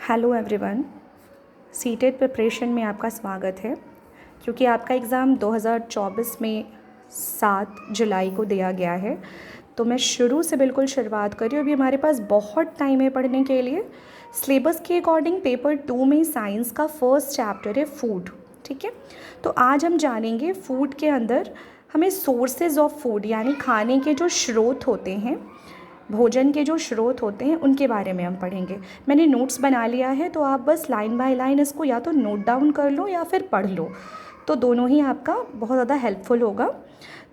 Hello everyone, CTET preparation में आपका स्वागत है। क्योंकि आपका एग्ज़ाम 2024 में 7 जुलाई को दिया गया है, तो मैं शुरू से बिल्कुल शुरुआत कर रही हूँ। अभी हमारे पास बहुत टाइम है पढ़ने के लिए। सिलेबस के अकॉर्डिंग पेपर 2 में साइंस का फर्स्ट चैप्टर है फूड। ठीक है, तो आज हम जानेंगे फूड के अंदर हमें सोर्सेज ऑफ फूड यानी खाने के जो स्रोत होते हैं, भोजन के जो स्रोत होते हैं, उनके बारे में हम पढ़ेंगे। मैंने नोट्स बना लिया है, तो आप बस लाइन बाय लाइन इसको या तो नोट डाउन कर लो या फिर पढ़ लो, तो दोनों ही आपका बहुत ज़्यादा हेल्पफुल होगा।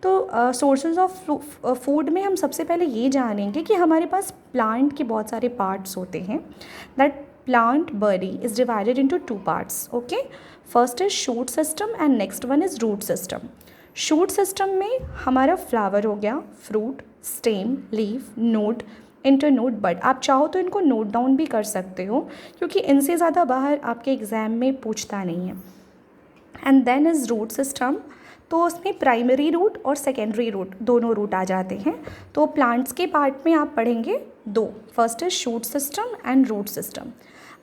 तो सोर्सेज ऑफ फूड में हम सबसे पहले ये जानेंगे कि हमारे पास प्लांट के बहुत सारे पार्ट्स होते हैं। That plant body is divided into 2 parts. Okay, first is shoot system and next one is root system. Shoot system में हमारा फ्लावर हो गया, fruit, stem, leaf, node, internode, bud. आप चाहो तो इनको नोट डाउन भी कर सकते हो, क्योंकि इनसे ज़्यादा बाहर आपके एग्ज़ाम में पूछता नहीं है। And then is root system, तो उसमें प्राइमरी रूट और सेकेंडरी रूट दोनों रूट आ जाते हैं। तो प्लांट्स के पार्ट में आप पढ़ेंगे 2, first is shoot system and root system.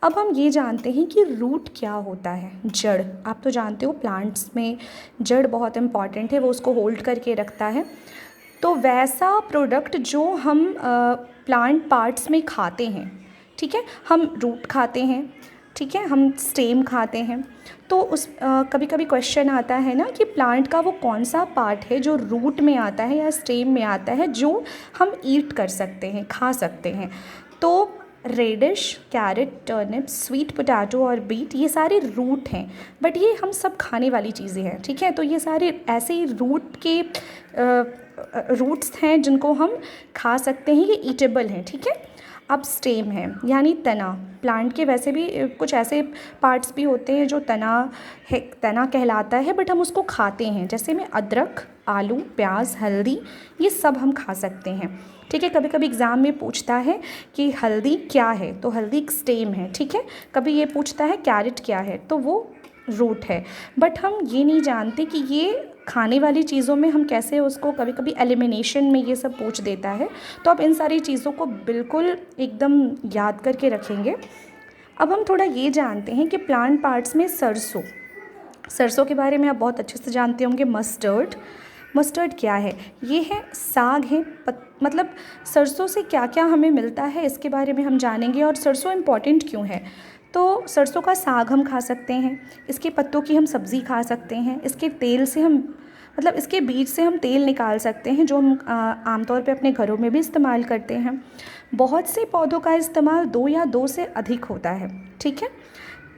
अब हम ये जानते हैं कि रूट क्या होता है। जड़, आप तो जानते हो प्लांट्स में जड़ बहुत इंपॉर्टेंट है, वो उसको होल्ड करके रखता है। तो वैसा प्रोडक्ट जो हम प्लांट पार्ट्स में खाते हैं, ठीक है, हम रूट खाते हैं, ठीक है, हम स्टेम खाते हैं। तो उस कभी कभी क्वेश्चन आता है ना कि प्लांट का वो कौन सा पार्ट है जो रूट में आता है या स्टेम में आता है, जो हम ईट कर सकते हैं, खा सकते हैं। तो radish, carrot, turnip, sweet potato और बीट, ये सारे रूट हैं, बट ये हम सब खाने वाली चीज़ें हैं। ठीक है, तो ये सारे ऐसे ही रूट के रूट्स हैं जिनको हम खा सकते हैं, ये ईटेबल हैं। ठीक है, अब स्टेम है यानी तना। प्लांट के वैसे भी कुछ ऐसे पार्ट्स भी होते हैं जो तना है, तना कहलाता है, बट हम उसको खाते हैं। जैसे में अदरक, आलू, प्याज, हल्दी, ये सब हम खा सकते हैं। ठीक है, कभी कभी एग्ज़ाम में पूछता है कि हल्दी क्या है, तो हल्दी एक स्टेम है। ठीक है, कभी ये पूछता है कैरेट क्या है, तो वो रूट है। बट हम ये नहीं जानते कि ये खाने वाली चीज़ों में हम कैसे उसको, कभी कभी एलिमिनेशन में ये सब पूछ देता है। तो आप इन सारी चीज़ों को बिल्कुल एकदम याद करके रखेंगे। अब हम थोड़ा ये जानते हैं कि प्लांट पार्ट्स में सरसों, सरसों के बारे में आप बहुत अच्छे से जानते होंगे। मस्टर्ड, मस्टर्ड क्या है? ये है साग है। मतलब सरसों से क्या क्या हमें मिलता है, इसके बारे में हम जानेंगे। और सरसों इम्पॉर्टेंट क्यों है? तो सरसों का साग हम खा सकते हैं, इसके पत्तों की हम सब्ज़ी खा सकते हैं, इसके तेल से हम, मतलब इसके बीज से हम तेल निकाल सकते हैं, जो हम आमतौर पे अपने घरों में भी इस्तेमाल करते हैं। बहुत से पौधों का इस्तेमाल 2 या 2 से अधिक होता है। ठीक है,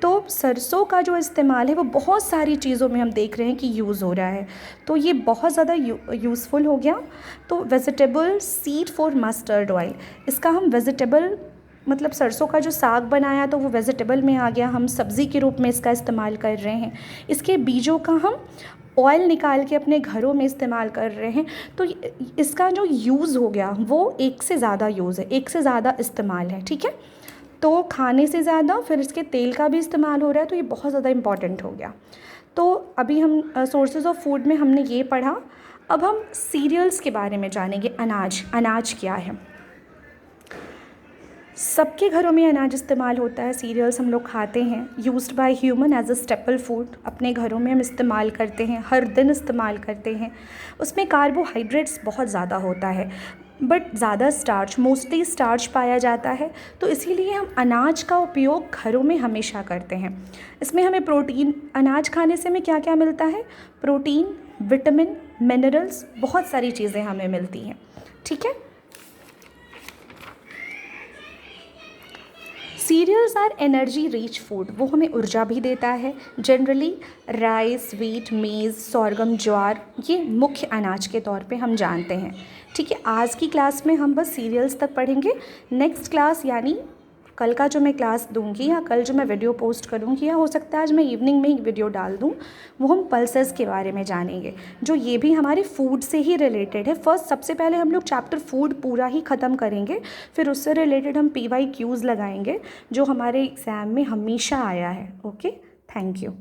तो सरसों का जो इस्तेमाल है वो बहुत सारी चीज़ों में हम देख रहे हैं कि यूज़ हो रहा है, तो ये बहुत ज़्यादा यूज़फुल हो गया। तो vegetable seed for mustard oil, इसका हम वेजिटेबल, मतलब सरसों का जो साग बनाया तो वो वेजिटेबल में आ गया, हम सब्ज़ी के रूप में इसका इस्तेमाल कर रहे हैं। इसके बीजों का हम ऑयल निकाल के अपने घरों में इस्तेमाल कर रहे हैं। तो इसका जो यूज़ हो गया वो एक से ज़्यादा यूज़ है, एक से ज़्यादा इस्तेमाल है। ठीक है, तो खाने से ज़्यादा फिर इसके तेल का भी इस्तेमाल हो रहा है, तो ये बहुत ज़्यादा इम्पॉर्टेंट हो गया। तो अभी हम सोर्सेज ऑफ फूड में हमने ये पढ़ा। अब हम सीरियल्स के बारे में जानेंगे। अनाज, अनाज क्या है? सबके घरों में अनाज इस्तेमाल होता है, सीरियल्स हम लोग खाते हैं। Used by human as a staple food, अपने घरों में हम इस्तेमाल करते हैं, हर दिन इस्तेमाल करते हैं। उसमें कार्बोहाइड्रेट्स बहुत ज़्यादा होता है, बट ज़्यादा स्टार्च, मोस्टली स्टार्च पाया जाता है, तो इसीलिए हम अनाज का उपयोग घरों में हमेशा करते हैं। इसमें हमें प्रोटीन, अनाज खाने से हमें क्या क्या मिलता है? प्रोटीन, विटामिन, मिनरल्स, बहुत सारी चीज़ें हमें मिलती हैं। ठीक है, cereals are energy rich food, वो हमें ऊर्जा भी देता है। Generally rice, wheat, maize, sorghum, ज्वार, ये मुख्य अनाज के तौर पे हम जानते हैं। ठीक है, आज की क्लास में हम बस सीरियल्स तक पढ़ेंगे। नेक्स्ट क्लास यानी कल का जो मैं क्लास दूंगी या कल जो मैं वीडियो पोस्ट करूंगी, या हो सकता है आज मैं इवनिंग में ही वीडियो डाल दूं, वो हम पल्सेस के बारे में जानेंगे, जो ये भी हमारे फूड से ही रिलेटेड है। फर्स्ट सबसे पहले हम लोग चैप्टर फूड पूरा ही ख़त्म करेंगे, फिर उससे रिलेटेड हम PYQs लगाएंगे, जो हमारे एग्ज़ाम में हमेशा आया है। Okay, thank you.